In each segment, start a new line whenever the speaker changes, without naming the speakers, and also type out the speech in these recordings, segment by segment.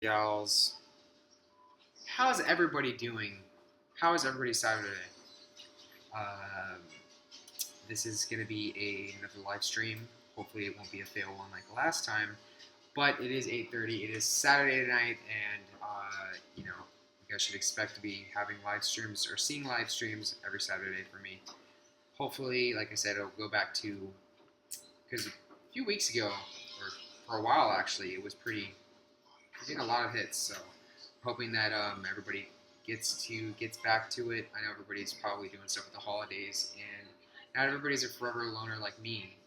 Gals, how's everybody doing? How is everybody Saturday? Um, this is going to be another live stream. Hopefully, it won't be a fail one like last time. But it is 8:30. It is Saturday tonight, and you guys should expect to be having live streams or seeing live streams every Saturday for me. Hopefully, like I said, it'll go back to because a few weeks ago, or for a while actually, it was getting a lot of hits. So hoping that everybody gets back to it. I know everybody's probably doing stuff with the holidays, and not everybody's a forever loner like me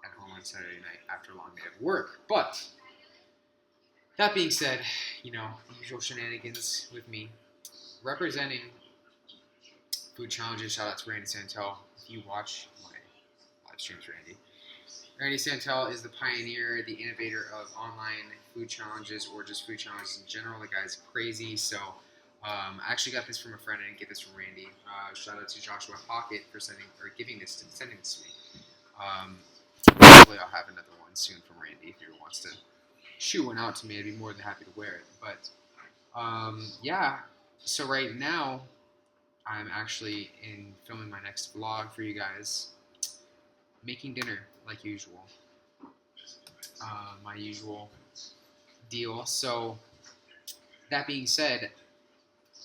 at home on Saturday night after a long day of work. But that being said, the usual shenanigans with me representing food challenges. Shout out to Randy Santel. If you watch my live streams, Randy Santel is the pioneer, the innovator of online food challenges or just food challenges in general. The guy's crazy. So I actually got this from a friend. I didn't get this from Randy. Shout out to Joshua Pocket for sending this to me. Hopefully I'll have another one soon from Randy if he wants to shoot one out to me. I'd be more than happy to wear it. But yeah, so right now I'm actually filming my next vlog for you guys, making dinner like usual. My usual deal. So that being said,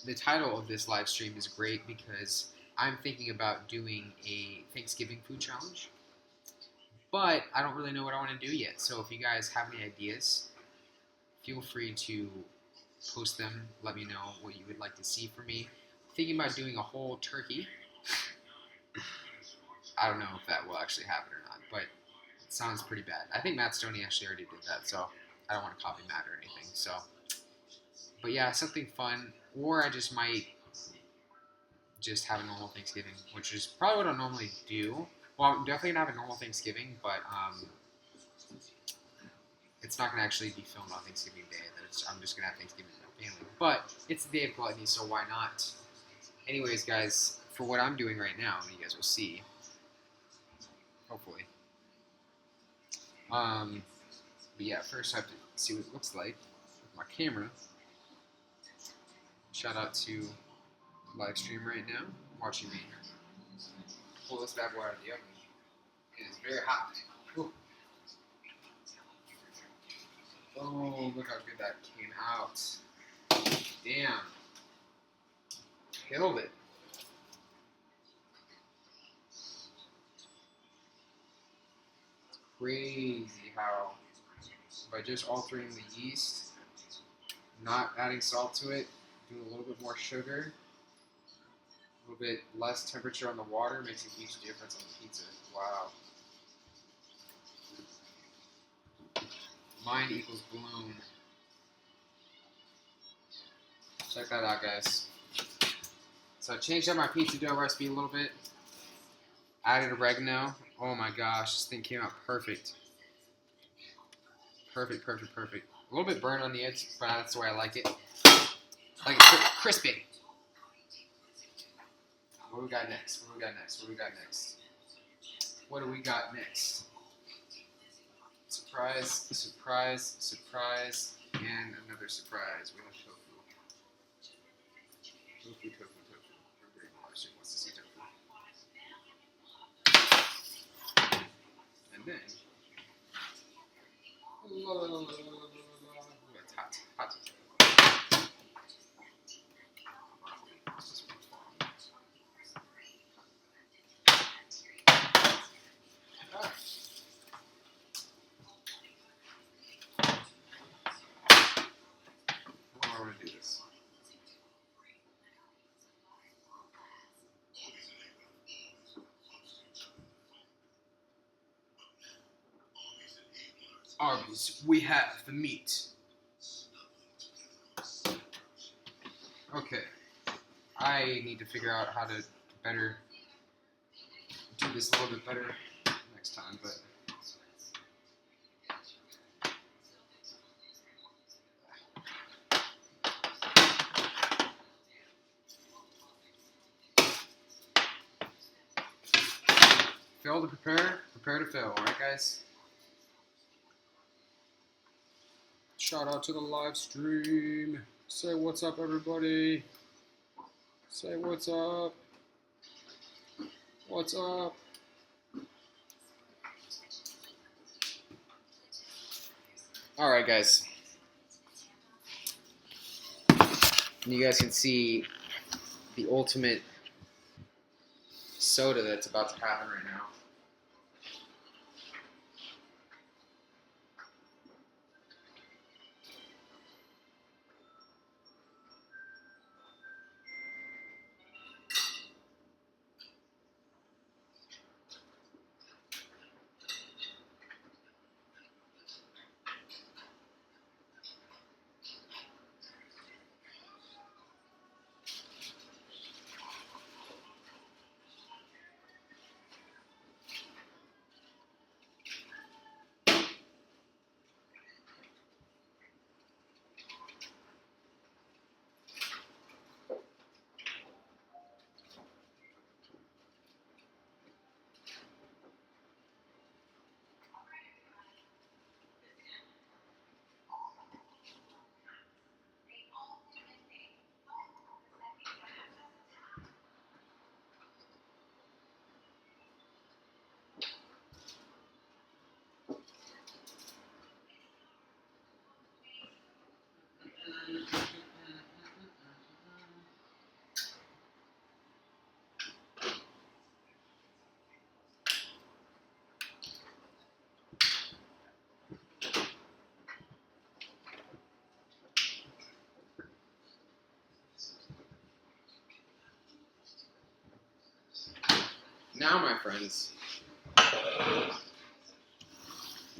the title of this live stream is great because I'm thinking about doing a Thanksgiving food challenge, but I don't really know what I want to do yet. So if you guys have any ideas, feel free to post them. Let me know what you would like to see from me. Thinking about doing a whole turkey. I don't know if that will actually happen or not, but it sounds pretty bad. I think Matt Stoney actually already did that, so I don't want to copy Matt or anything. So, but yeah, something fun. Or I just might just have a normal Thanksgiving, which is probably what I normally do. Well, I'm definitely gonna have a normal Thanksgiving, but it's not gonna actually be filmed on Thanksgiving Day. I'm just gonna have Thanksgiving with my family. But it's the day of gluttony, so why not? Anyways, guys, for what I'm doing right now, you guys will see, hopefully. But yeah, first I have to see what it looks like with my camera. Shout out to live stream right now, watching me pull this bad boy out of the oven. It is very hot. Ooh. Oh, look how good that came out. Damn. Killed it. It's crazy how by just altering the yeast, not adding salt to it, doing a little bit more sugar, a little bit less temperature on the water makes a huge difference on the pizza. Wow. Mind equals bloom. Check that out, guys. So I changed up my pizza dough recipe a little bit. Added oregano. Oh my gosh, this thing came out perfect. Perfect. A little bit burnt on the edge, but that's the way I like it. Like it crispy. What do we got next? What do we got next? Surprise, and another surprise. We have tofu. Everybody wants to see tofu. And then, it's hot. I want to do this. Arby's, we have the meat. Okay. I need to figure out how to better do this a little bit better next time, but fail to prepare to fail, alright guys? Shout out to the live stream. Say what's up, everybody. Say what's up. What's up? All right, guys. You guys can see the ultimate soda that's about to happen right now.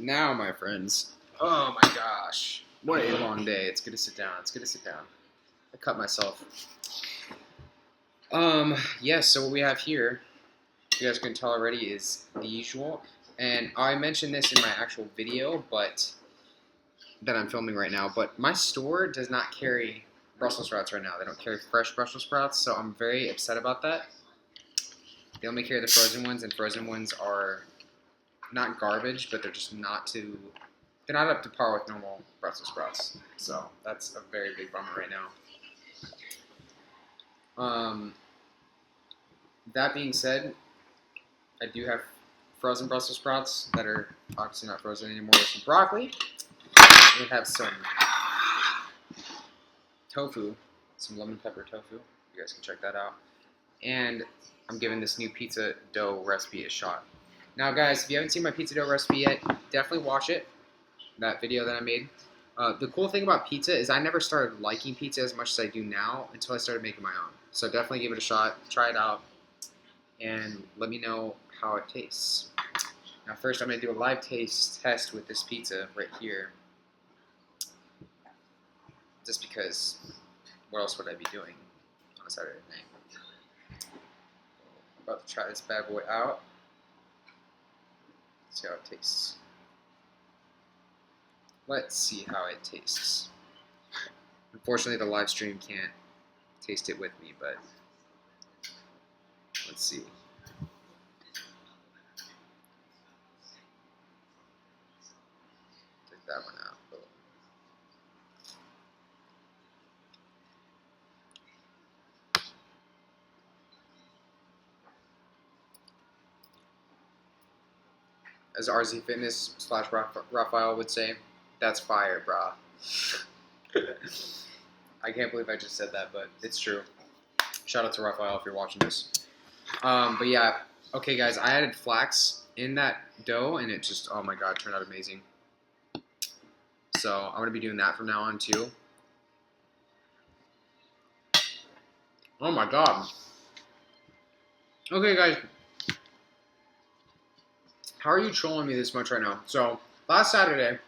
Now, my friends. Oh my gosh. What a long day. It's good to sit down. I cut myself. Yes, so what we have here, you guys can tell already, is the usual. And I mentioned this in my actual video, but that I'm filming right now, but my store does not carry Brussels sprouts right now. They don't carry fresh Brussels sprouts, so I'm very upset about that. They only carry the frozen ones, and frozen ones are not garbage, but they're just they're not up to par with normal Brussels sprouts. So that's a very big bummer right now. That being said, I do have frozen Brussels sprouts that are obviously not frozen anymore. There's some broccoli. We have some tofu, some lemon pepper tofu. You guys can check that out. And I'm giving this new pizza dough recipe a shot. Now, guys, if you haven't seen my pizza dough recipe yet, definitely watch it, that video that I made. The cool thing about pizza is I never started liking pizza as much as I do now until I started making my own. So definitely give it a shot, try it out, and let me know how it tastes. Now, first I'm going to do a live taste test with this pizza right here. Just because, what else would I be doing on a Saturday night? I'm about to try this bad boy out. See how it tastes. Let's see how it tastes. Unfortunately, the live stream can't taste it with me, but let's see. Take that one out. As RZ Fitness / Raphael would say, that's fire, brah. I can't believe I just said that, but it's true. Shout out to Raphael if you're watching this. But yeah, okay guys, I added flax in that dough, and it just, oh my god, turned out amazing. So I'm going to be doing that from now on too. Oh my god. Okay guys, how are you trolling me this much right now? So, last Saturday,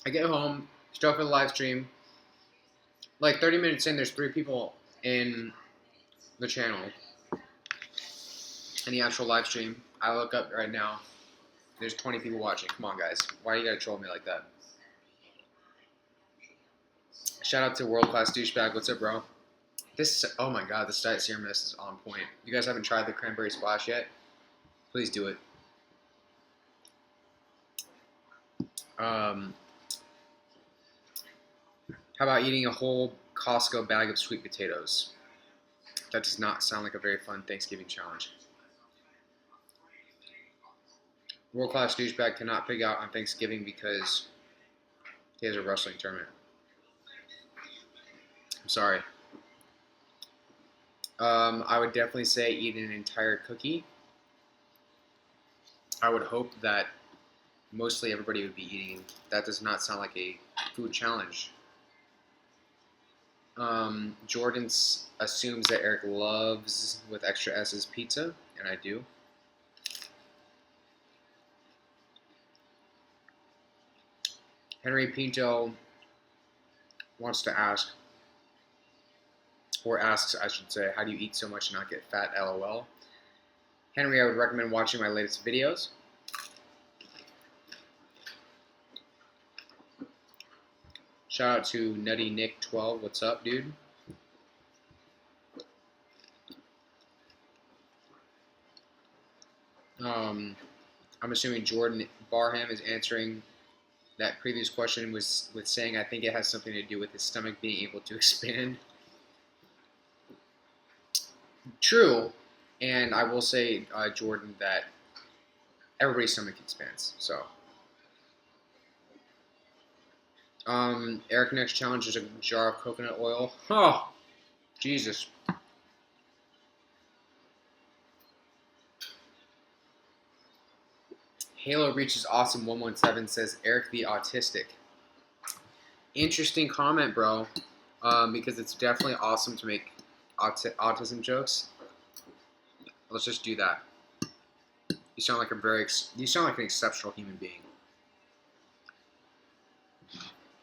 I get home, start for the live stream. Like 30 minutes in, there's 3 people in the channel. In the actual live stream. I look up right now, there's 20 people watching. Come on, guys. Why you gotta troll me like that? Shout out to World Class Douchebag. What's up, bro? This, oh my god, this Diet Serum Mist is on point. You guys haven't tried the Cranberry Splash yet? Please do it. How about eating a whole Costco bag of sweet potatoes? That does not sound like a very fun Thanksgiving challenge. World-class douchebag cannot pig out on Thanksgiving because he has a wrestling tournament. I'm sorry. I would definitely say eat an entire cookie. I would hope that mostly everybody would be eating. That does not sound like a food challenge. Jordan assumes that Eric loves with extra S's pizza, and I do. Henry Pinto wants to ask, or asks, I should say, how do you eat so much and not get fat? LOL. Henry, I would recommend watching my latest videos. Shout out to Nutty Nick 12. What's up, dude? I'm assuming Jordan Barham is answering that previous question with saying, I think it has something to do with his stomach being able to expand. True, and I will say, Jordan, that everybody's stomach expands. So, Eric next challenge is a jar of coconut oil. Oh, Jesus. Halo reaches awesome 117 says Eric the autistic. Interesting comment, bro. Because it's definitely awesome to make autism jokes. Let's just do that. You sound like an exceptional human being.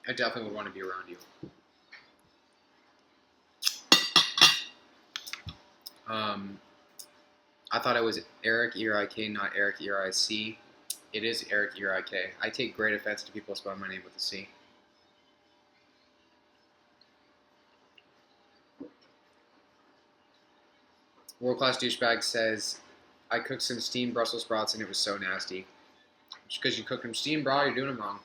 I definitely would want to be around you. I thought it was Eric E-R-I-K, not Eric E-R-I-C. It is Eric E-R-I-K. I take great offense to people spelling my name with a C. World Class Douchebag says, I cooked some steamed Brussels sprouts and it was so nasty. Just because you cook them steamed, bro, you're doing them wrong.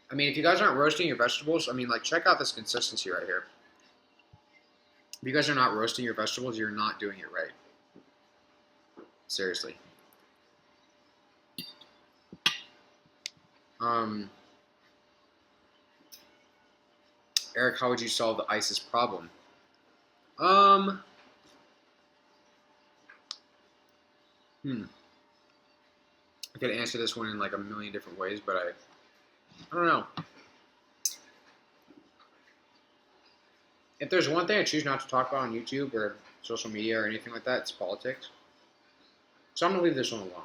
I mean, if you guys aren't roasting your vegetables, I mean, like, check out this consistency right here. If you guys are not roasting your vegetables, you're not doing it right. Seriously. Eric, how would you solve the ISIS problem? I could answer this one in like a million different ways, but I don't know. If there's one thing I choose not to talk about on YouTube or social media or anything like that, it's politics. So I'm going to leave this one alone.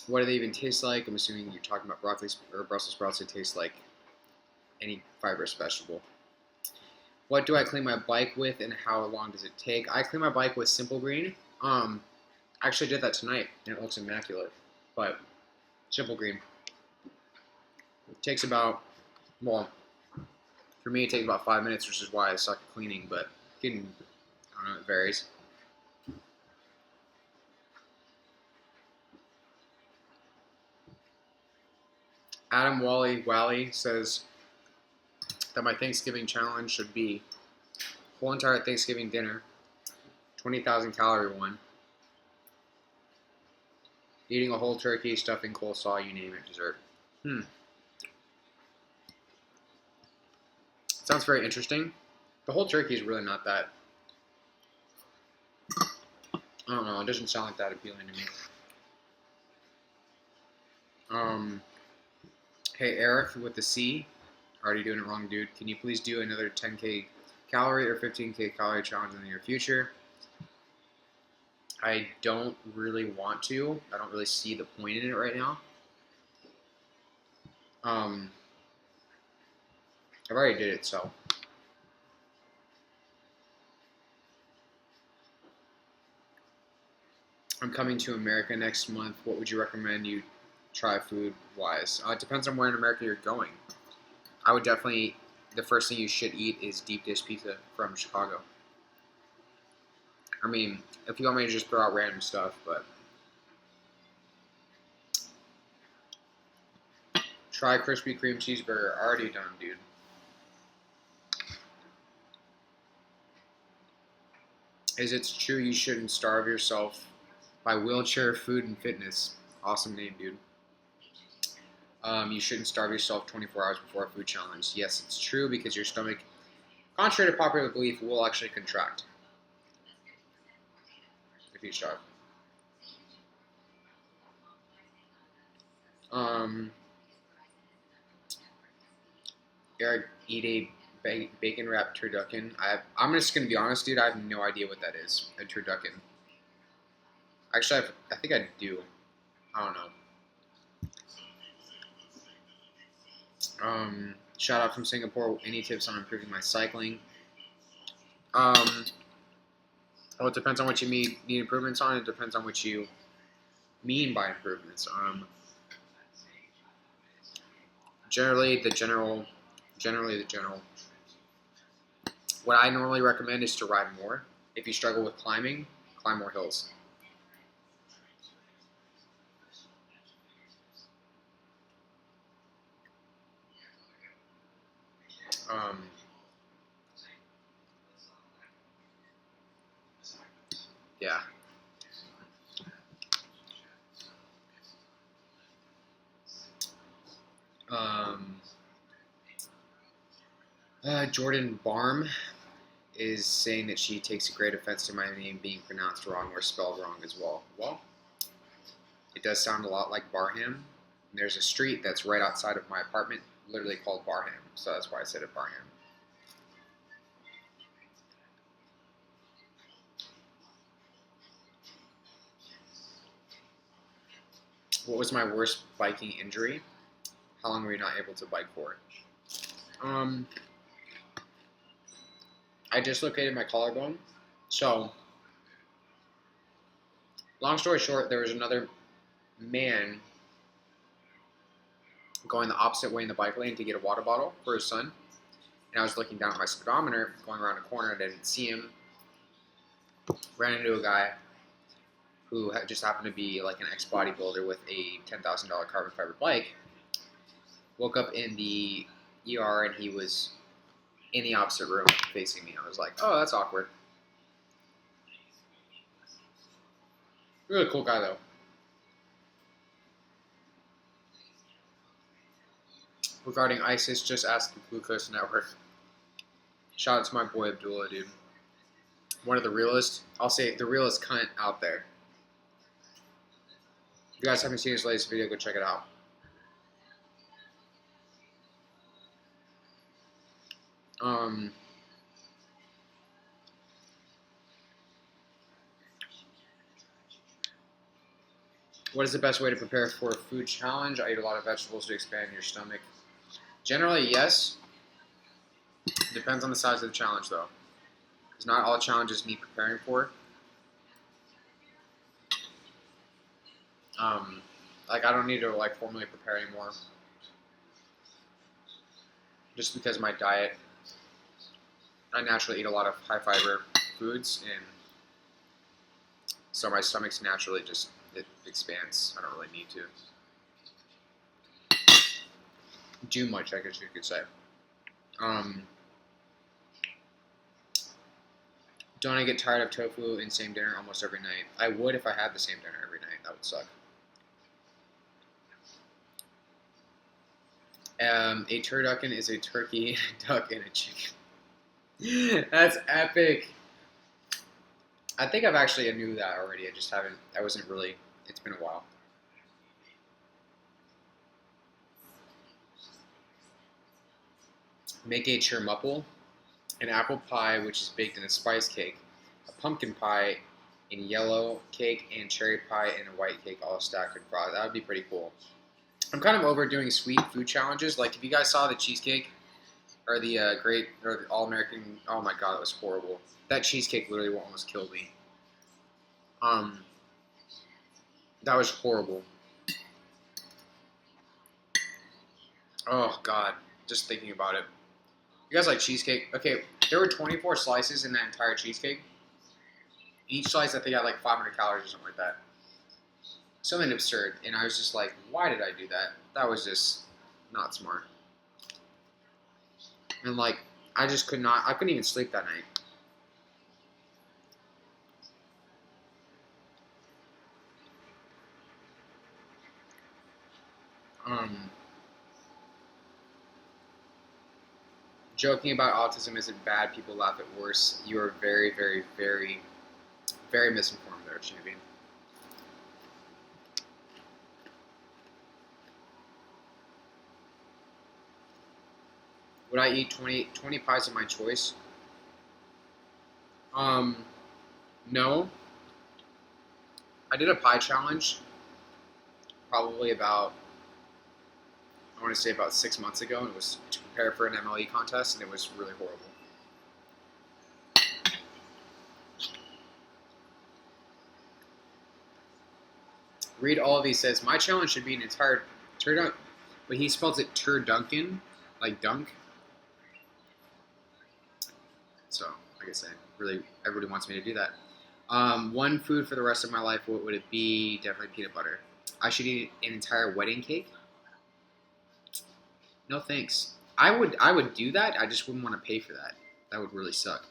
What do they even taste like? I'm assuming you're talking about broccoli or Brussels sprouts. They taste like any fibrous vegetable. What do I clean my bike with, and how long does it take? I clean my bike with Simple Green. I actually did that tonight, and it looks immaculate. But Simple Green. It takes about, well, for me it takes about 5 minutes, which is why I suck at cleaning, but I don't know, it varies. Adam Wally says that my Thanksgiving challenge should be whole entire Thanksgiving dinner, 20,000 calorie one, eating a whole turkey, stuffing, coleslaw, you name it, dessert. Sounds very interesting. The whole turkey is really not that, I don't know, it doesn't sound like that appealing to me. Hey, Eric with the C. Already doing it wrong, dude. Can you please do another 10K calorie or 15K calorie challenge in the near future? I don't really want to. I don't really see the point in it right now. I've already did it, so. I'm coming to America next month. What would you recommend you try food-wise? It depends on where in America you're going. I would definitely, the first thing you should eat is deep dish pizza from Chicago. I mean, if you want me to just throw out random stuff, but try Krispy Kreme cheeseburger. Already done, dude. Is it true you shouldn't starve yourself by wheelchair, food, and fitness? Awesome name, dude. You shouldn't starve yourself 24 hours before a food challenge. Yes, it's true because your stomach, contrary to popular belief, will actually contract if you starve. Eric, eat a bacon wrapped turducken. I'm just gonna be honest, dude. I have no idea what that is. A turducken. Actually, I think I do. I don't know. Shout out from Singapore. Any tips on improving my cycling? It depends on what you need improvements on. It depends on what you mean by improvements. Generally the general. What I normally recommend is to ride more. If you struggle with climbing, climb more hills. Yeah. Jordan Barm is saying that she takes a great offense to my name being pronounced wrong or spelled wrong as well. Well, it does sound a lot like Barham. There's a street that's right outside of my apartment, literally called Barham, so that's why I said it Barham. What was my worst biking injury? How long were you not able to bike for? I dislocated my collarbone. So, long story short, there was another man going the opposite way in the bike lane to get a water bottle for his son. And I was looking down at my speedometer, going around a corner, and I didn't see him. Ran into a guy who just happened to be like an ex-bodybuilder with a $10,000 carbon fiber bike. Woke up in the ER and he was in the opposite room facing me. I was like, oh, that's awkward. Really cool guy, though. Regarding ISIS, just ask the Glucose Network. Shout out to my boy Abdullah, dude. One of the realest, I'll say the realest cunt out there. If you guys haven't seen his latest video, go check it out. What is the best way to prepare for a food challenge? I eat a lot of vegetables to expand your stomach. Generally, yes. Depends on the size of the challenge, though. Because not all challenges need preparing for. Like, I don't need to, like, formally prepare anymore. Just because my diet, I naturally eat a lot of high-fiber foods, and so my stomach's naturally just, it expands. I don't really need to do much, I guess you could say. Don't I get tired of tofu and same dinner almost every night? I would if I had the same dinner every night. That would suck. A turducken is a turkey, a duck, and a chicken. That's epic. I think I've actually knew that already. I wasn't really, it's been a while. Make a chermupple, an apple pie which is baked in a spice cake, a pumpkin pie in yellow cake, and cherry pie in a white cake all stacked in frost. That would be pretty cool. I'm kind of over doing sweet food challenges. Like, if you guys saw the cheesecake or the the All-American, oh my god, it was horrible. That cheesecake literally almost killed me. That was horrible. Oh god, just thinking about it. You guys like cheesecake? Okay, there were 24 slices in that entire cheesecake. Each slice, I think, had like 500 calories or something like that. Something absurd. And I was just like, why did I do that? That was just not smart. And like, I just could not, I couldn't even sleep that night. Um, Joking about autism isn't bad. People laugh at worse. You are very, very, very, very misinformed there, champion. Would I eat 20 pies of my choice? Um, no. I did a pie challenge probably about, I want to say about 6 months ago, and it was to prepare for an MLE contest, and it was really horrible. Read all of these says, my challenge should be an entire turd, but he spells it turduncan, like dunk. So, like I said, really, everybody wants me to do that. One food for the rest of my life, what would it be? Definitely peanut butter. I should eat an entire wedding cake? No thanks. I would do that. I just wouldn't want to pay for that. That would really suck.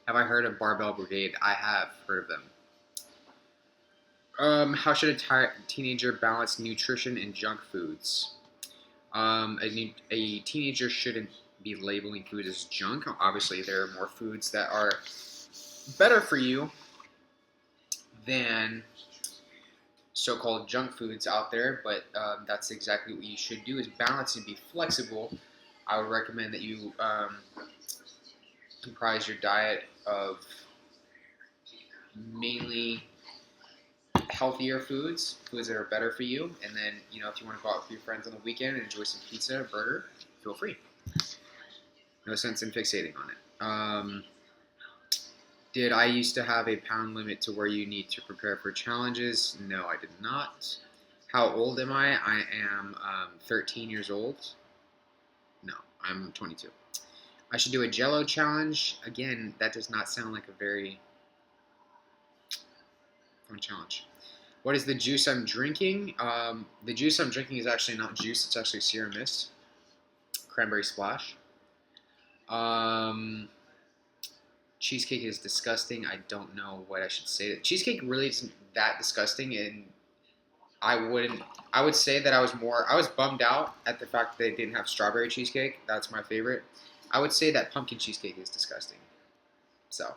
Have I heard of Barbell Brigade? I have heard of them. How should a teenager balance nutrition and junk foods? A teenager shouldn't be labeling food as junk. Obviously, there are more foods that are better for you than so-called junk foods out there, but that's exactly what you should do, is balance and be flexible. I would recommend that you comprise your diet of mainly healthier foods that are better for you, and then, if you want to go out with your friends on the weekend and enjoy some pizza or burger, feel free. No sense in fixating on it. Did I used to have a pound limit to where you need to prepare for challenges? No, I did not. How old am I? I am 13 years old. No, I'm 22. I should do a Jello challenge. Again, that does not sound like a very fun challenge. What is the juice I'm drinking? The juice I'm drinking is actually not juice. It's actually Sierra Mist, cranberry splash. Cheesecake is disgusting. I don't know what I should say. Cheesecake really isn't that disgusting, and I would say that I was bummed out at the fact that they didn't have strawberry cheesecake. That's my favorite. I would say that pumpkin cheesecake is disgusting. So,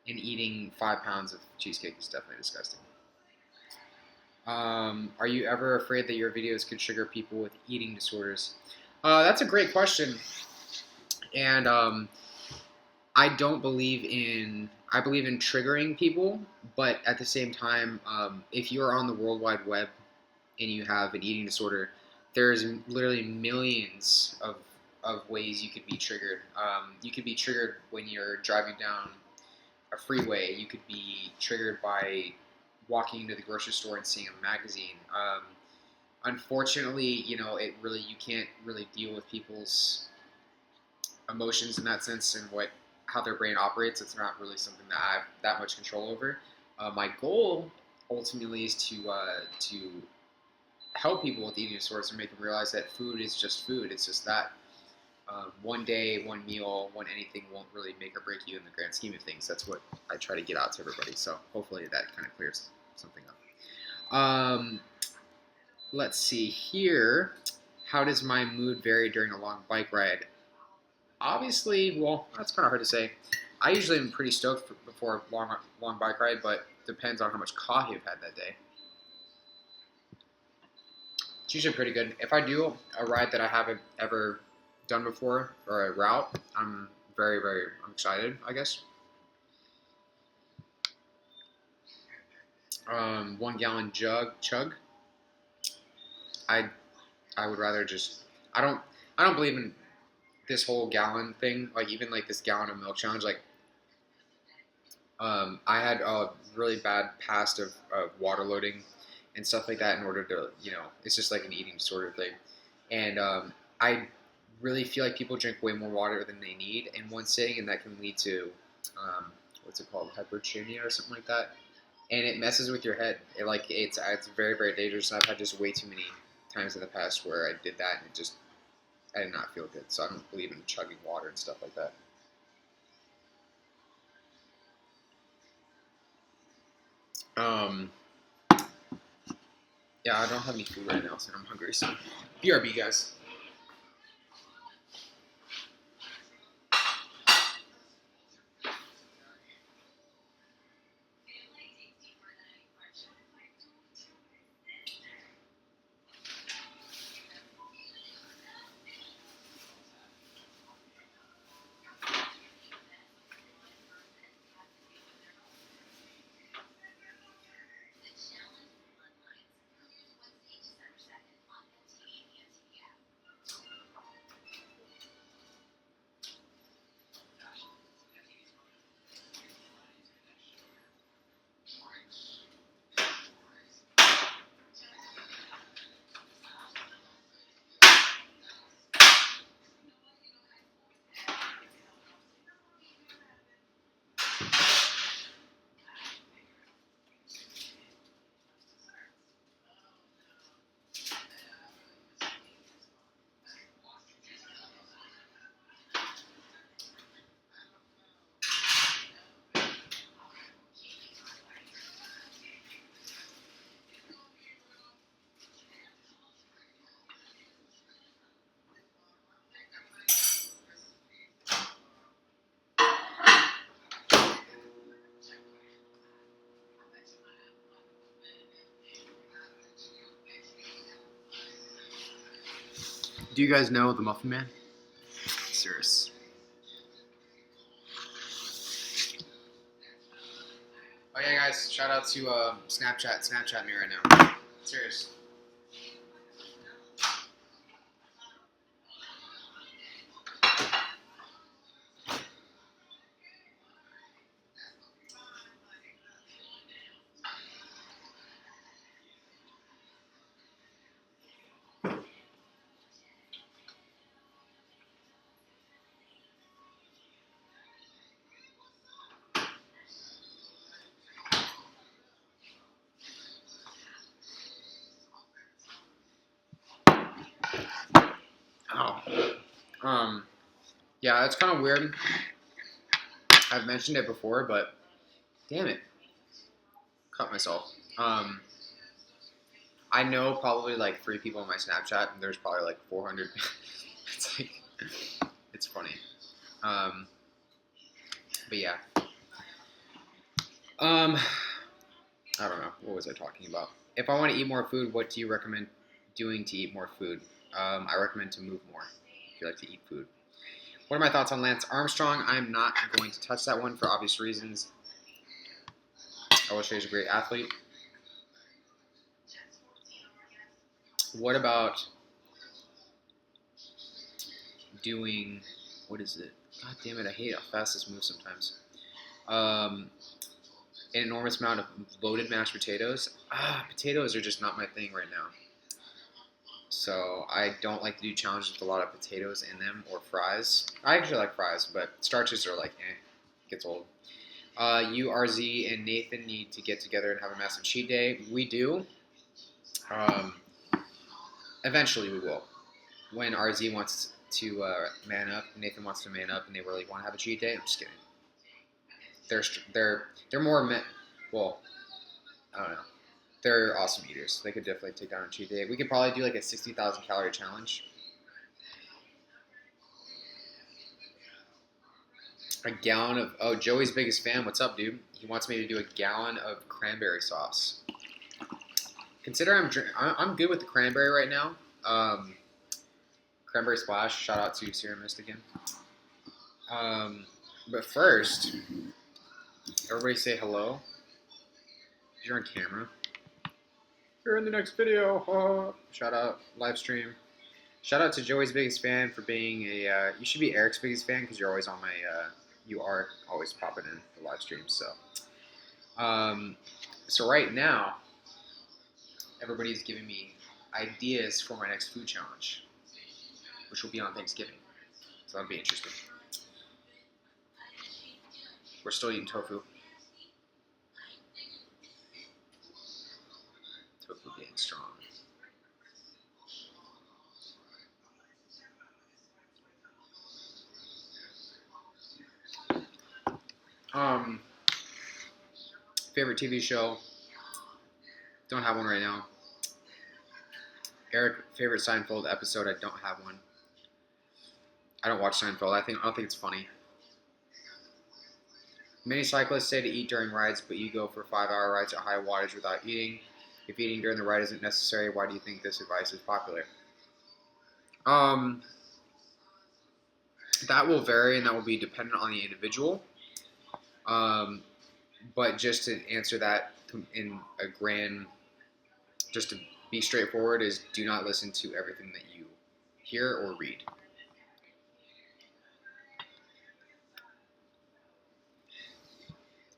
and eating 5 pounds of cheesecake is definitely disgusting. Are you ever afraid that your videos could trigger people with eating disorders? That's a great question, and I believe in triggering people, but at the same time, if you are on the World Wide Web and you have an eating disorder, there's literally millions of ways you could be triggered. You could be triggered when you're driving down a freeway. You could be triggered by walking into the grocery store and seeing a magazine. Unfortunately, you can't really deal with people's emotions in that sense and how their brain operates. It's not really something that I have that much control over. My goal ultimately is to help people with eating disorders and make them realize that food is just food. It's just that one day, one meal, one anything won't really make or break you in the grand scheme of things. That's what I try to get out to everybody. So hopefully that kind of clears something up. Let's see here. How does my mood vary during a long bike ride? Obviously, well, that's kind of hard to say. I usually am pretty stoked before a long bike ride, but depends on how much coffee I've had that day. It's usually pretty good. If I do a ride that I haven't ever done before, or a route, I'm very, very excited, I guess. 1 gallon chug. I would rather just, I don't believe in this whole gallon thing, like even like this gallon of milk challenge. Like, I had a really bad past of water loading and stuff like that in order to, it's just like an eating disorder thing. And I really feel like people drink way more water than they need in one sitting, and that can lead to what's it called, hypertonia or something like that, and it messes with your head. It's very, very dangerous. And I've had just way too many times in the past where I did that and I did not feel good. So I don't believe in chugging water and stuff like that. Yeah, I don't have any food right now, so I'm hungry. So BRB, guys. Do you guys know the Muffin Man? Serious. Oh yeah, guys! Shout out to Snapchat. Snapchat me right now. Serious. Oh. Yeah, that's kind of weird. I've mentioned it before, but damn it, cut myself. I know probably like 3 people on my Snapchat, and there's probably like 400. It's like, it's funny. But yeah. I don't know. What was I talking about? If I want to eat more food, what do you recommend doing to eat more food? I recommend to move more if you like to eat food. What are my thoughts on Lance Armstrong? I'm not going to touch that one for obvious reasons. I will say he's a great athlete. What about doing, what is it? God damn it, I hate how fast this moves sometimes. An enormous amount of loaded mashed potatoes. Potatoes are just not my thing right now. So I don't like to do challenges with a lot of potatoes in them or fries. I actually like fries, but starches are like, gets old. You, RZ, and Nathan need to get together and have a massive cheat day. We do. Eventually we will. When RZ wants to man up, Nathan wants to man up, and they really want to have a cheat day. I'm just kidding. They're more well, I don't know. They're awesome eaters. They could definitely take down a cheat day. We could probably do like a 60,000 calorie challenge. A gallon of Joey's biggest fan. What's up, dude? He wants me to do a gallon of cranberry sauce. Consider I'm good with the cranberry right now. Cranberry splash. Shout out to Serum Mist again. But first, everybody say hello. You're on camera. You're in the next video. Shout out live stream. Shout out to Joey's biggest fan for being a. You should be Eric's biggest fan because you're always on my. You are always popping in the live streams. So right now, everybody's giving me ideas for my next food challenge, which will be on Thanksgiving. So that'll be interesting. We're still eating tofu. Tofu being strong. Favorite TV show? Don't have one right now. Eric, favorite Seinfeld episode? I don't have one. I don't watch Seinfeld. I don't think it's funny. Many cyclists say to eat during rides, but you go for 5-hour rides at high wattage without eating. If eating during the ride isn't necessary, why do you think this advice is popular? That will vary, and that will be dependent on the individual. But just to answer that in a grand, just to be straightforward, is do not listen to everything that you hear or read.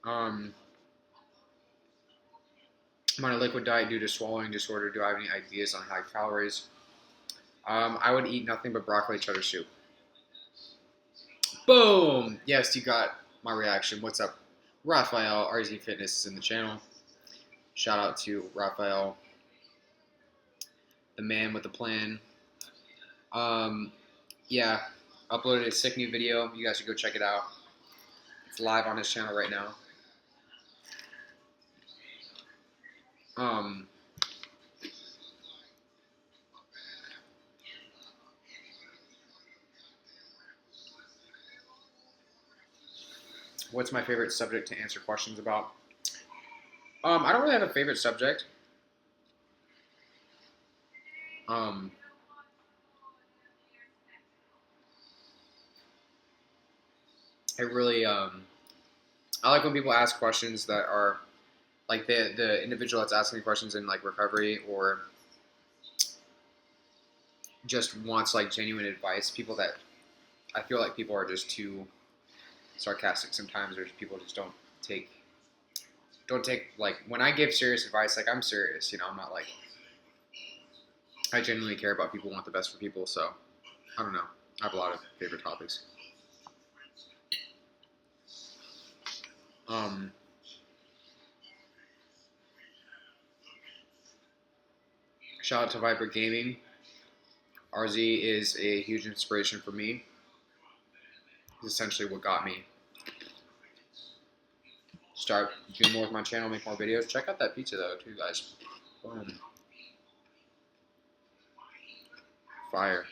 I'm on a liquid diet due to swallowing disorder. Do I have any ideas on high calories? I would eat nothing but broccoli cheddar soup. Boom! Yes, you got my reaction. What's up? Raphael, RZ Fitness is in the channel. Shout out to Raphael, the man with the plan. Yeah, uploaded a sick new video. You guys should go check it out. It's live on his channel right now. What's my favorite subject to answer questions about? I don't really have a favorite subject. I like when people ask questions that are like the individual that's asking questions in like recovery or just wants like genuine advice. People that I feel like people are just too sarcastic sometimes, or people just don't take like when I give serious advice, like I'm serious, you know, I'm not like I genuinely care about people, want the best for people, so I don't know. I have a lot of favorite topics. Shout out to Viper Gaming. RZ is a huge inspiration for me. He's essentially what got me start doing more with my channel, make more videos. Check out that pizza though, too, guys. Boom. Fire.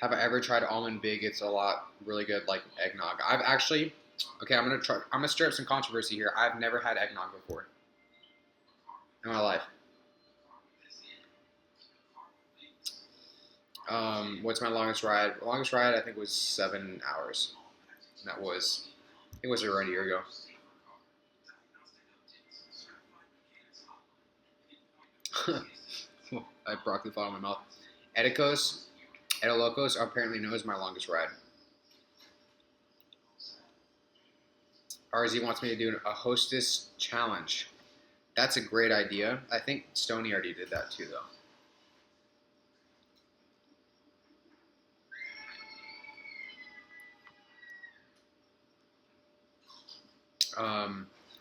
Have I ever tried almond big? It's a lot really good, like eggnog. I've actually, okay, I'm gonna stir up some controversy here. I've never had eggnog before in my life. What's my longest ride? The longest ride I think was 7 hours. And that was, I think it was around a year ago. I broccoli fell out of my mouth. Edilocos apparently knows my longest ride. RZ wants me to do a hostess challenge. That's a great idea. I think Stoney already did that too, though.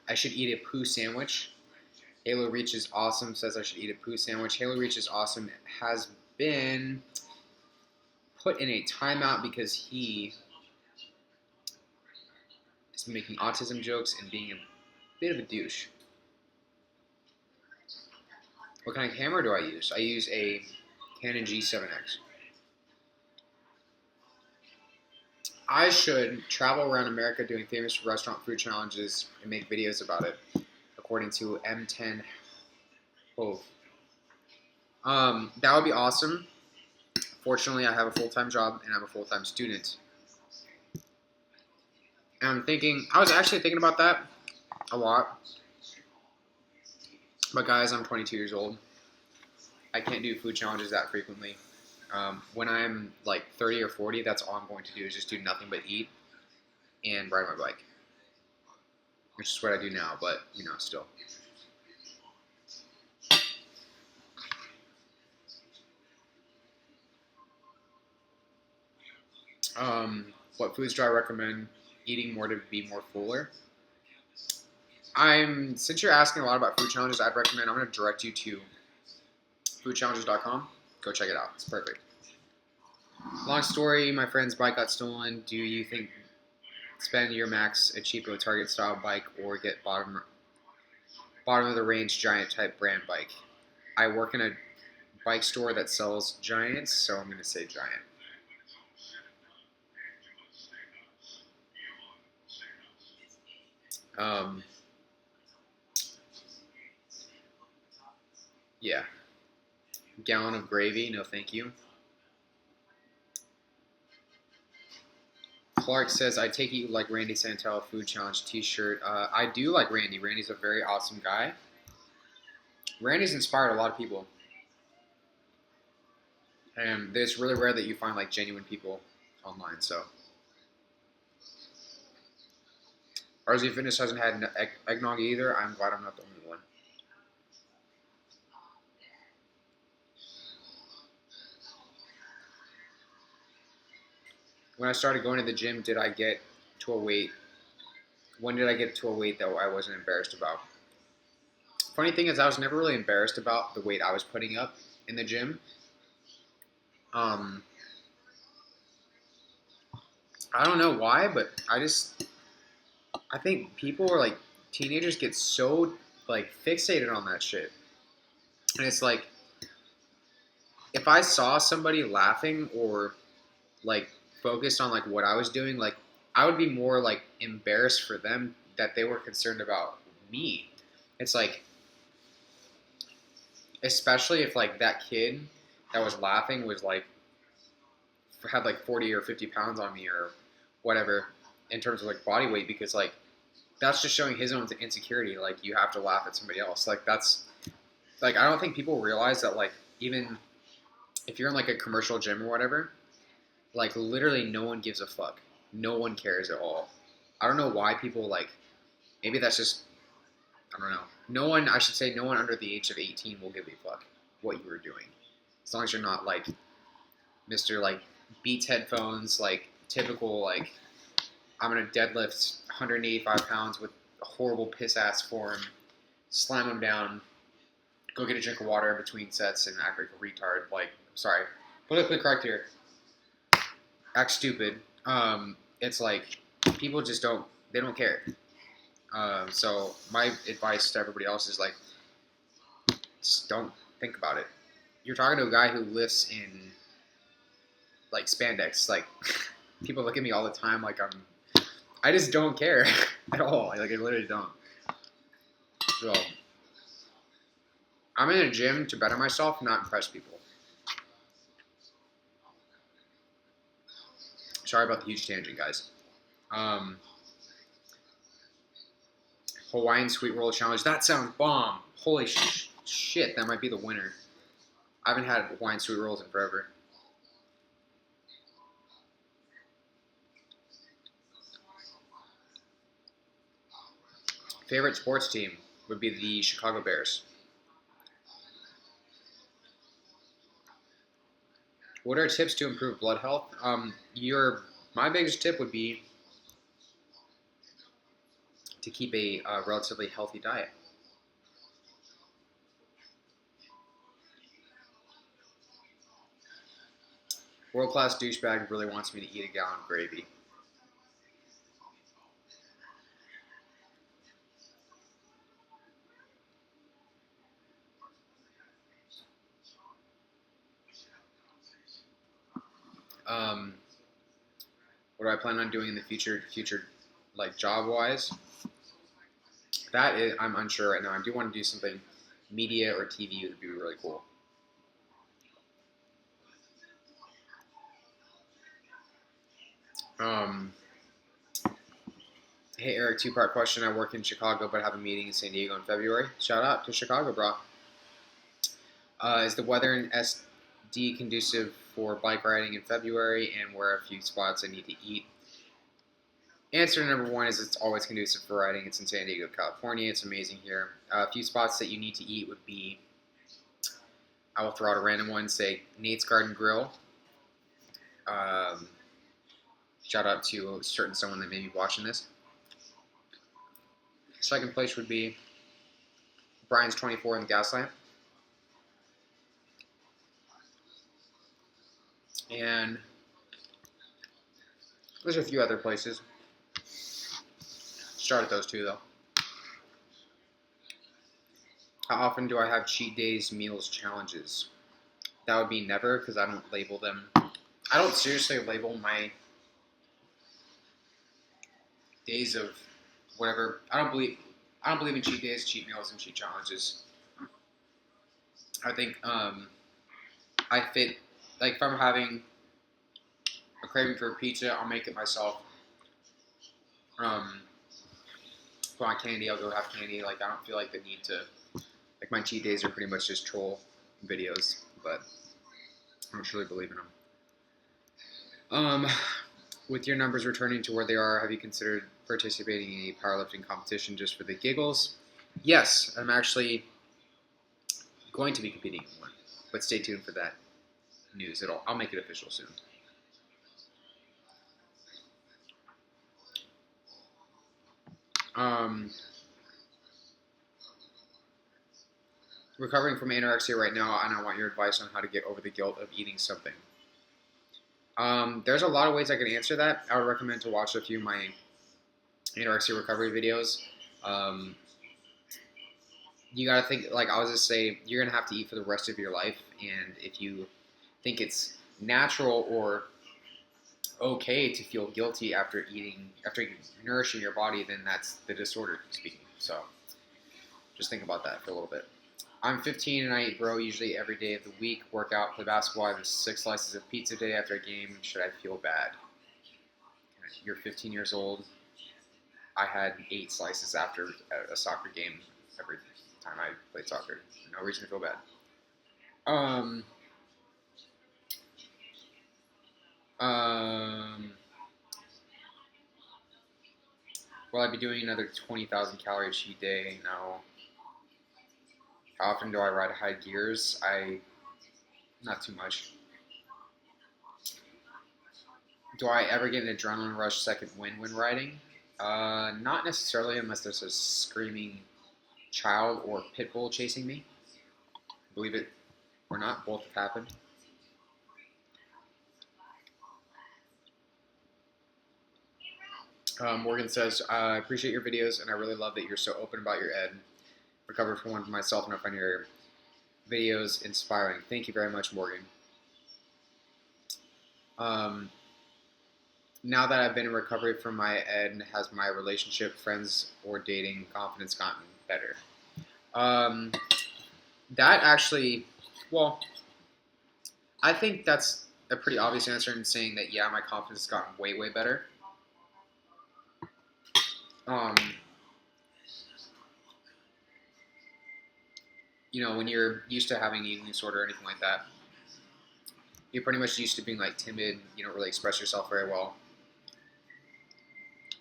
I should eat a poo sandwich. Halo Reach is awesome. Says I should eat a poo sandwich. Halo Reach is awesome. Has been put in a timeout because he is making autism jokes and being a bit of a douche. What kind of camera do I use? I use a Canon G7X. I should travel around America doing famous restaurant food challenges and make videos about it, according to M10 Hove. That would be awesome. Fortunately, I have a full-time job and I'm a full-time student. And I was actually thinking about that a lot. But guys, I'm 22 years old. I can't do food challenges that frequently. When I'm like 30 or 40, that's all I'm going to do is just do nothing but eat and ride my bike. Which is what I do now, but, you know, still. What foods do I recommend eating more to be more fuller? Since you're asking a lot about food challenges, I'm going to direct you to foodchallenges.com. Go check it out. It's perfect. Long story, my friend's bike got stolen. Do you think spend your max a cheapo Target style bike or get bottom of the range giant type brand bike? I work in a bike store that sells giants, so I'm going to say giant. Yeah. Gallon of gravy, no thank you. Clark says, I take it you like Randy Santel Food Challenge t-shirt. I do like Randy. Randy's a very awesome guy. Randy's inspired a lot of people. And it's really rare that you find like genuine people online, so. RZ Fitness hasn't had eggnog either. I'm glad I'm not the only one. When I started going to the gym, did I get to a weight? When did I get to a weight that I wasn't embarrassed about? Funny thing is, I was never really embarrassed about the weight I was putting up in the gym. I don't know why, but I think people are like, teenagers get so like fixated on that shit. And it's like, if I saw somebody laughing or like focused on like what I was doing, like I would be more like embarrassed for them that they were concerned about me. It's like, especially if like that kid that was laughing was like had like 40 or 50 pounds on me or whatever in terms of like body weight, because like that's just showing his own insecurity. Like you have to laugh at somebody else. Like that's like, I don't think people realize that like even if you're in like a commercial gym or whatever, like literally no one gives a fuck. No one cares at all. I don't know why people like, maybe that's just, I don't know. I should say no one under the age of 18 will give a fuck what you were doing. As long as you're not like Mr. like Beats headphones, like typical like I'm gonna deadlift 185 pounds with a horrible piss ass form, slam them down, go get a drink of water in between sets and act like a retard. Like, sorry, politically correct here. Act stupid. It's like people just they don't care. So my advice to everybody else is like, just don't think about it. You're talking to a guy who lifts in like spandex. Like people look at me all the time like I just don't care at all. Like I literally don't. So I'm in a gym to better myself, not impress people. Sorry about the huge tangent, guys. Hawaiian sweet roll challenge. That sounds bomb. Holy shit, that might be the winner. I haven't had Hawaiian sweet rolls in forever. Favorite sports team would be the Chicago Bears. What are tips to improve blood health? My biggest tip would be to keep a relatively healthy diet. World class douchebag really wants me to eat a gallon of gravy. What do I plan on doing in the future, like job wise? I'm unsure right now. I do want to do something media or TV would be really cool. Hey Eric, two-part question. I work in Chicago but have a meeting in San Diego in February. Shout out to Chicago, bro. Is the weather in SD conducive for bike riding in February, and where are a few spots I need to eat? Answer number one is it's always conducive for riding. It's in San Diego, California. It's amazing here. A few spots that you need to eat would be, I will throw out a random one, say Nate's Garden Grill. Shout out to a certain someone that may be watching this. Second place would be Brian's 24 in the Gaslamp. And there's a few other places. Start at those two, though. How often do I have cheat days, meals, challenges? That would be never, because I don't label them. I don't seriously label my days of whatever. I don't believe in cheat days, cheat meals, and cheat challenges. I think I fit, like, if I'm having a craving for a pizza, I'll make it myself. If I want candy, I'll go have candy. Like, I don't feel like the need to, like, my cheat days are pretty much just troll videos, but I don't truly believe in them. With your numbers returning to where they are, have you considered participating in a powerlifting competition just for the giggles? Yes, I'm actually going to be competing in one, but stay tuned for that news. I'll make it official soon. Recovering from anorexia right now, and I want your advice on how to get over the guilt of eating something. There's a lot of ways I can answer that. I would recommend to watch a few of my anorexia recovery videos. You gotta think, like I was just say, you're gonna have to eat for the rest of your life, and if you think it's natural or okay to feel guilty after nourishing your body, then that's the disorder speaking. So just think about that for a little bit. I'm 15 and I eat bro usually every day of the week. Work out, play basketball. I have 6 slices of pizza a day after a game. Should I feel bad? You're 15 years old. I had 8 slices after a soccer game every time I played soccer. No reason to feel bad. Will I be doing another 20,000 calorie cheat day? No. How often do I ride high gears? Not too much. Do I ever get an adrenaline rush second wind when riding? Not necessarily, unless there's a screaming child or pit bull chasing me. Believe it or not, both have happened. Morgan says, I appreciate your videos, and I really love that you're so open about your ed. Recovered from one for myself, and I find your videos inspiring. Thank you very much, Morgan. Now that I've been in recovery from my ed, has my relationship, friends, or dating confidence gotten better? That actually, well, I think that's a pretty obvious answer in saying that, yeah, my confidence has gotten way, way better. When you're used to having an eating disorder or anything like that, you're pretty much used to being like timid. You don't really express yourself very well.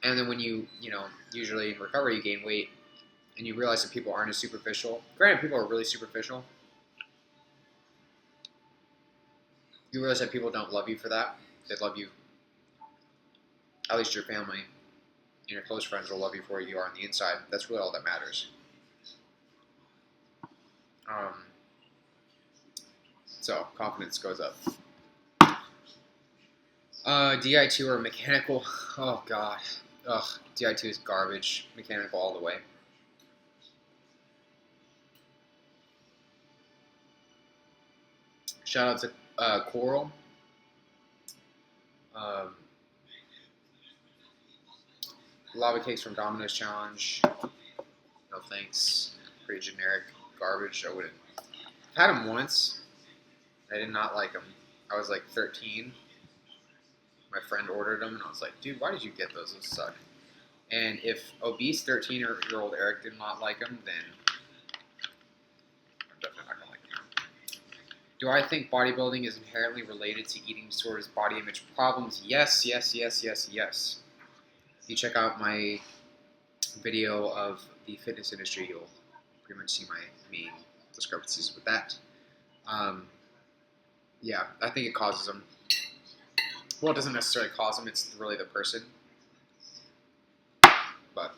And then when usually in recovery, you gain weight and you realize that people aren't as superficial. Granted, people are really superficial. You realize that people don't love you for that. They love you, at least your family and your close friends will love you for who you are on the inside. That's really all that matters. So confidence goes up. DI2 or mechanical? Oh god. Ugh, DI2 is garbage. Mechanical all the way. Shout out to Coral. Lava cakes from Domino's Challenge. No thanks. Pretty generic garbage. I wouldn't. I've had them once. I did not like them. I was like 13. My friend ordered them, and I was like, dude, why did you get those? Those suck. And if obese 13-year-old Eric did not like them, then I'm definitely not going to like them. Do I think bodybuilding is inherently related to eating disorders, body image problems? Yes, yes, yes, yes, yes. If you check out my video of the fitness industry, you'll pretty much see my main discrepancies with that. Yeah, I think it causes them. Well, it doesn't necessarily cause them. It's really the person. But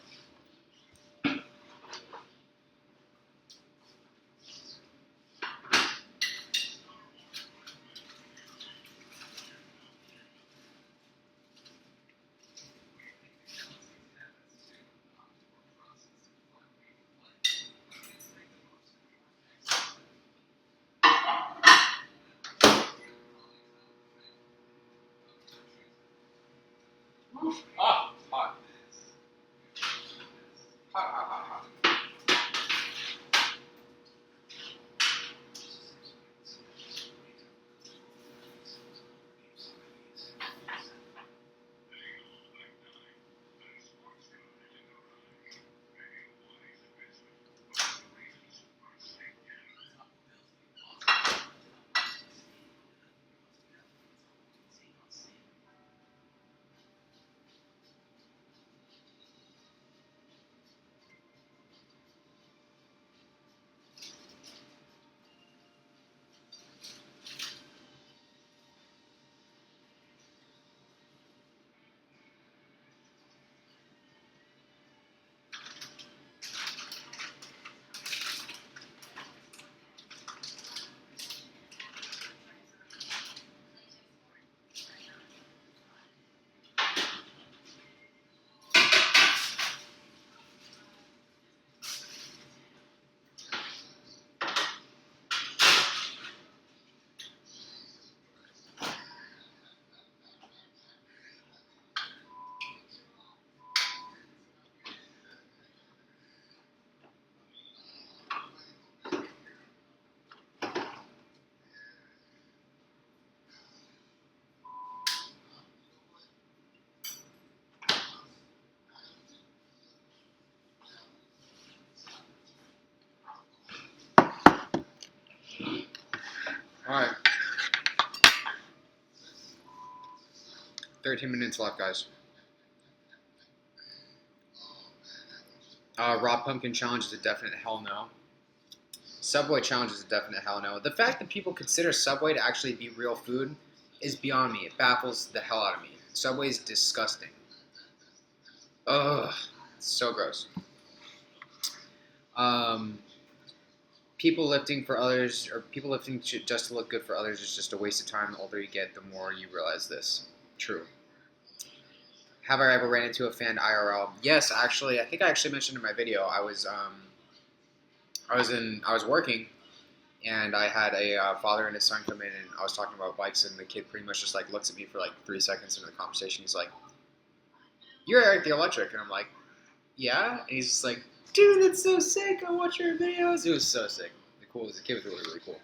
hot. Hot, hot, hot, hot. All right. 13 minutes left, guys. Raw Pumpkin Challenge is a definite hell no. Subway Challenge is a definite hell no. The fact that people consider Subway to actually be real food is beyond me. It baffles the hell out of me. Subway is disgusting. Ugh. It's so gross. People lifting for others, or people lifting just to look good for others, is just a waste of time. The older you get, the more you realize this. True. Have I ever ran into a fan IRL? Yes, actually. I think I actually mentioned in my video. I was working, and I had a father and his son come in, and I was talking about bikes, and the kid pretty much just like looks at me for like 3 seconds into the conversation. He's like, "You're Eric the Electric," and I'm like, "Yeah." And he's just like, "Dude, that's so sick! I watch your videos." It was so sick. The kid was really, really cool.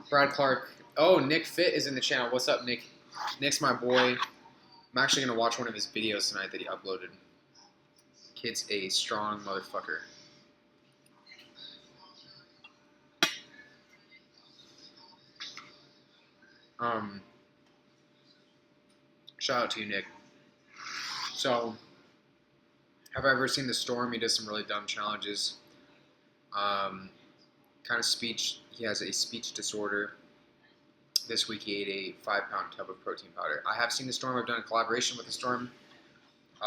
Brad Clark. Oh, Nick Fit is in the channel. What's up, Nick? Nick's my boy. I'm actually gonna watch one of his videos tonight that he uploaded. Kid's a strong motherfucker. Shout out to you, Nick. So, have I ever seen The Storm? He does some really dumb challenges. Kind of speech. He has a speech disorder. This week he ate a 5-pound tub of protein powder. I have seen The Storm. I've done a collaboration with The Storm.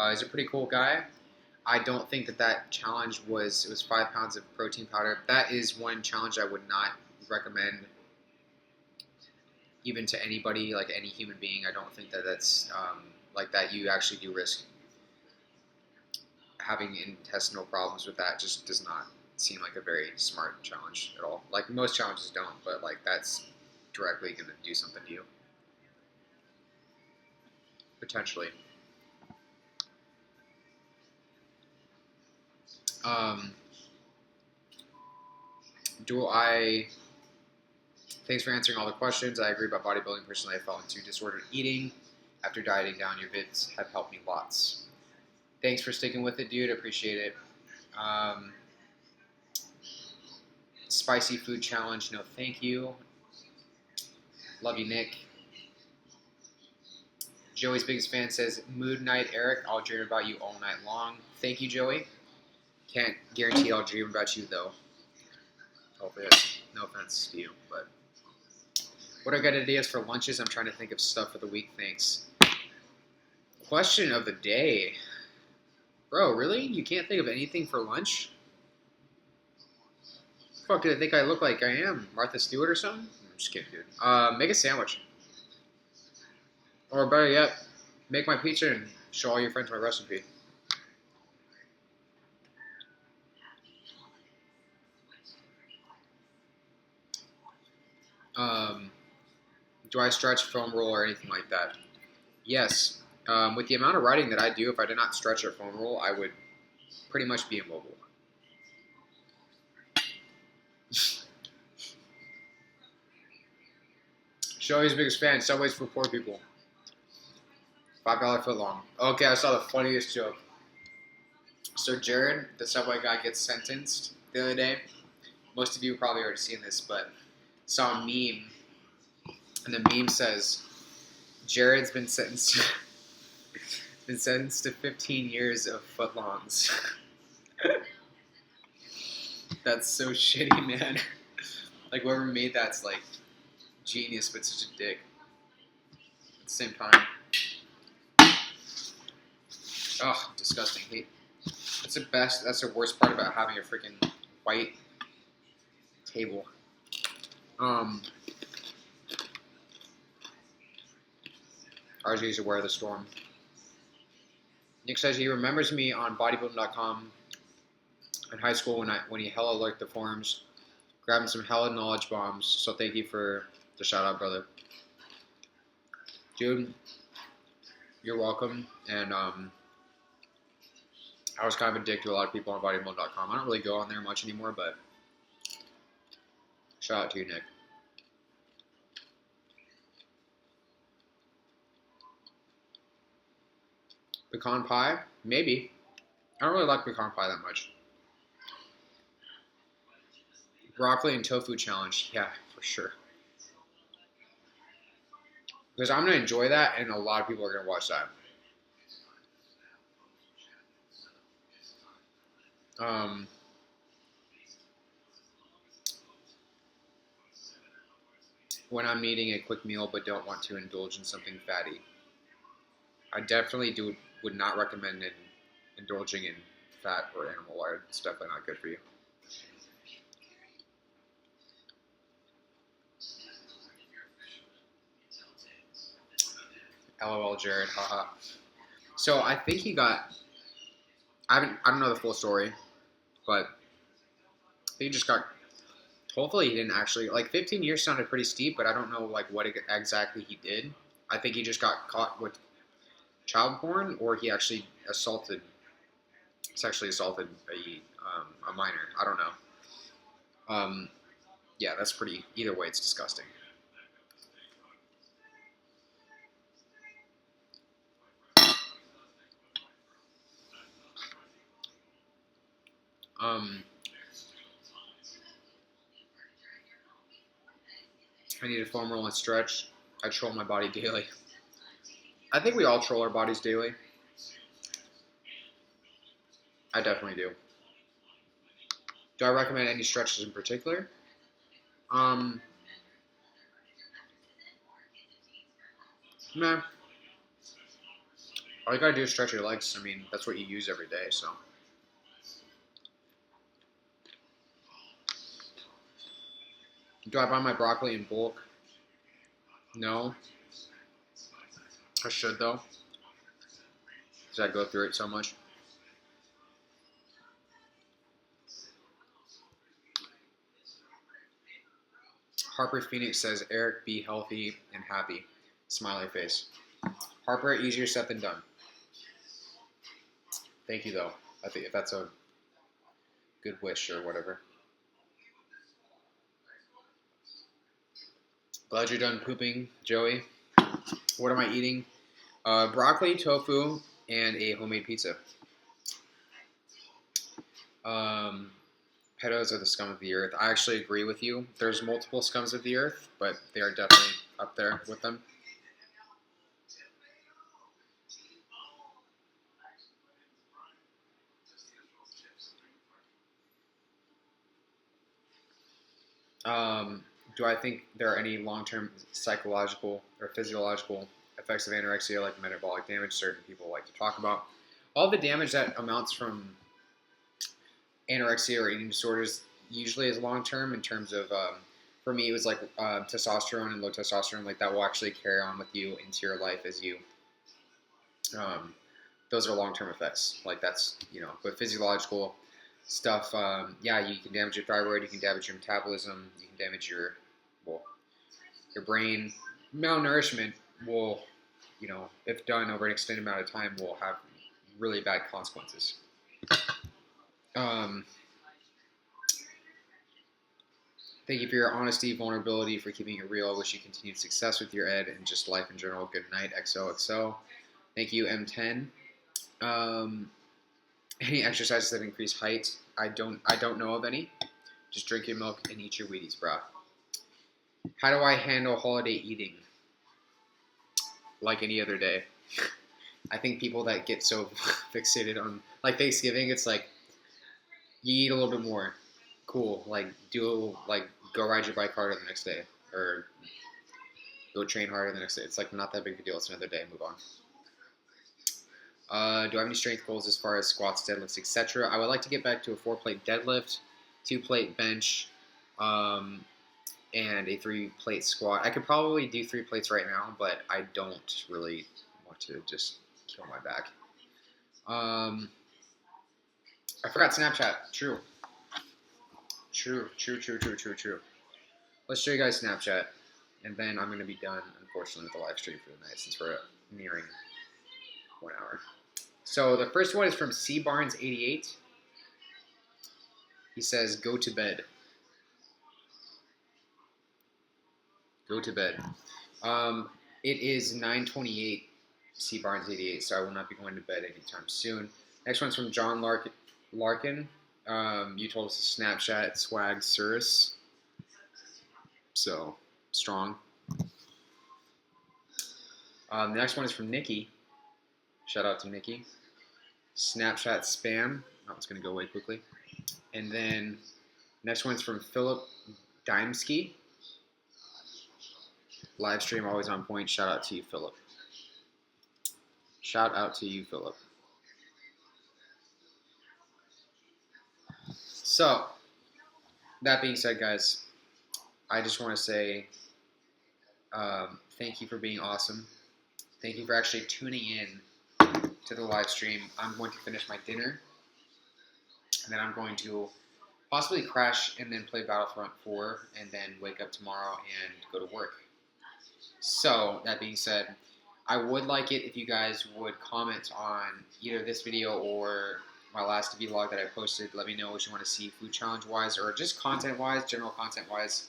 He's a pretty cool guy. I don't think that challenge was, it was 5 pounds of protein powder. That is one challenge I would not recommend even to anybody, like any human being. I don't think that's like that. You actually do risk having intestinal problems with that. Just does not seem like a very smart challenge at all. Like most challenges don't, but like that's directly going to do something to you. Potentially. Thanks for answering all the questions. I agree about bodybuilding. Personally, I fell into disordered eating. After dieting down, your vids have helped me lots. Thanks for sticking with it, dude. Appreciate it. Spicy food challenge. No, thank you. Love you, Nick. Joey's biggest fan says, "Mood night, Eric. I'll dream about you all night long." Thank you, Joey. Can't guarantee I'll dream about you, though. Hopefully that's No offense to you, but what are good ideas for lunches? I'm trying to think of stuff for the week. Thanks. Question of the day. Bro, really? You can't think of anything for lunch? Fuck, do they think I look like I am? Martha Stewart or something? I'm just kidding, dude. Make a sandwich. Or better yet, make my pizza and show all your friends my recipe. Do I stretch, foam roll, or anything like that? Yes. With the amount of writing that I do, if I did not stretch or foam roll, I would pretty much be immobile. Showy's biggest fan. Subways for poor people. $5 foot long. Okay, I saw the funniest joke. So Jared, the Subway guy, gets sentenced the other day. Most of you probably already seen this, but saw a meme, and the meme says, "Jared's been sentenced to 15 years of footlongs." That's so shitty, man. Like whoever made that's like genius, but such a dick. At the same time, oh, disgusting. Hate. That's the best. That's the worst part about having a freaking white table. RJ is aware of the storm. Nick says he remembers me on bodybuilding.com in high school when he hella liked the forums, grabbing some hella knowledge bombs. So thank you for the shout out, brother. Dude, you're welcome. And I was kind of a dick to a lot of people on bodybuilding.com. I don't really go on there much anymore, but shout out to you, Nick. Pecan pie? Maybe. I don't really like pecan pie that much. Broccoli and tofu challenge. Yeah, for sure. Because I'm going to enjoy that, and a lot of people are going to watch that. When I'm needing a quick meal but don't want to indulge in something fatty, I definitely would not recommend indulging in fat or animal lard. It's definitely not good for you. LOL, Jared. Haha. So I think he got. I don't know the full story, but he just got. Hopefully he didn't actually, like 15 years sounded pretty steep, but I don't know like what exactly he did. I think he just got caught with child porn, or he actually sexually assaulted a minor. I don't know. Yeah, that's pretty. Either way, it's disgusting. I need a foam roll and stretch. I troll my body daily. I think we all troll our bodies daily. I definitely do. Do I recommend any stretches in particular? Nah. All you gotta do is stretch your legs. I mean, that's what you use every day, so. Do I buy my broccoli in bulk? No. I should, though. Because I go through it so much. Harper Phoenix says, Eric, be healthy and happy. Smiley face. Harper, easier said than done. Thank you, though. I think if that's a good wish or whatever. Glad you're done pooping, Joey. What am I eating? Broccoli, tofu, and a homemade pizza. Pedos are the scum of the earth. I actually agree with you. There's multiple scums of the earth, but they are definitely up there with them. Do I think there are any long-term psychological or physiological effects of anorexia, like metabolic damage? Certain people like to talk about all the damage that amounts from anorexia or eating disorders. Usually, is long-term in terms of. For me, it was like testosterone and low testosterone. Like that will actually carry on with you into your life as you. Those are long-term effects. Like that's but physiological stuff. Yeah, you can damage your thyroid. You can damage your metabolism. You can damage your brain. Malnourishment will, if done over an extended amount of time, will have really bad consequences. Thank you for your honesty, vulnerability, for keeping it real. Wish you continued success with your ed and just life in general. Good night, XOXO. Thank you, M10. Any exercises that increase height? I don't know of any. Just drink your milk and eat your Wheaties, brah. How do I handle holiday eating? Like any other day. I think people that get so fixated on, like Thanksgiving, it's like, you eat a little bit more. Cool. Like, go ride your bike harder the next day. Or go train harder the next day. It's like not that big of a deal. It's another day. Move on. Do I have any strength goals as far as squats, deadlifts, etc.? I would like to get back to a 4-plate deadlift, 2-plate bench, and a 3-plate squat. I could probably do 3 plates right now, but I don't really want to just kill my back. I forgot Snapchat. True. Let's show you guys Snapchat, and then I'm going to be done, unfortunately, with the live stream for the night since we're nearing 1 hour. So the first one is from C Barnes88. He says, "Go to bed." Go to bed. It is 9:28. C Barnes88, so I will not be going to bed anytime soon. Next one's from John Larkin. You told us to Snapchat swag Cirrus. So strong. The next one is from Nikki. Shout out to Nikki. Snapchat spam. That one's going to go away quickly. And then next one's from Philip Dimesky. Live stream always on point. Shout out to you, Philip. So, that being said, guys, I just want to say thank you for being awesome. Thank you for actually tuning in to the live stream. I'm going to finish my dinner, and then I'm going to possibly crash and then play Battlefront 4, and then wake up tomorrow and go to work. So, that being said, I would like it if you guys would comment on either this video or my last vlog that I posted. Let me know what you want to see food challenge wise or just content wise, general content wise.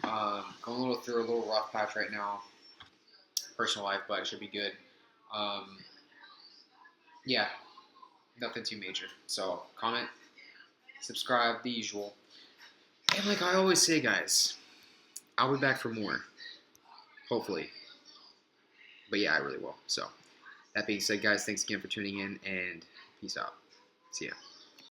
Going through a little rough patch right now, personal life, but it should be good. Yeah, nothing too major. So comment, subscribe, the usual. And like I always say, guys, I'll be back for more. Hopefully. But yeah, I really will. So that being said, guys, thanks again for tuning in and peace out. See ya.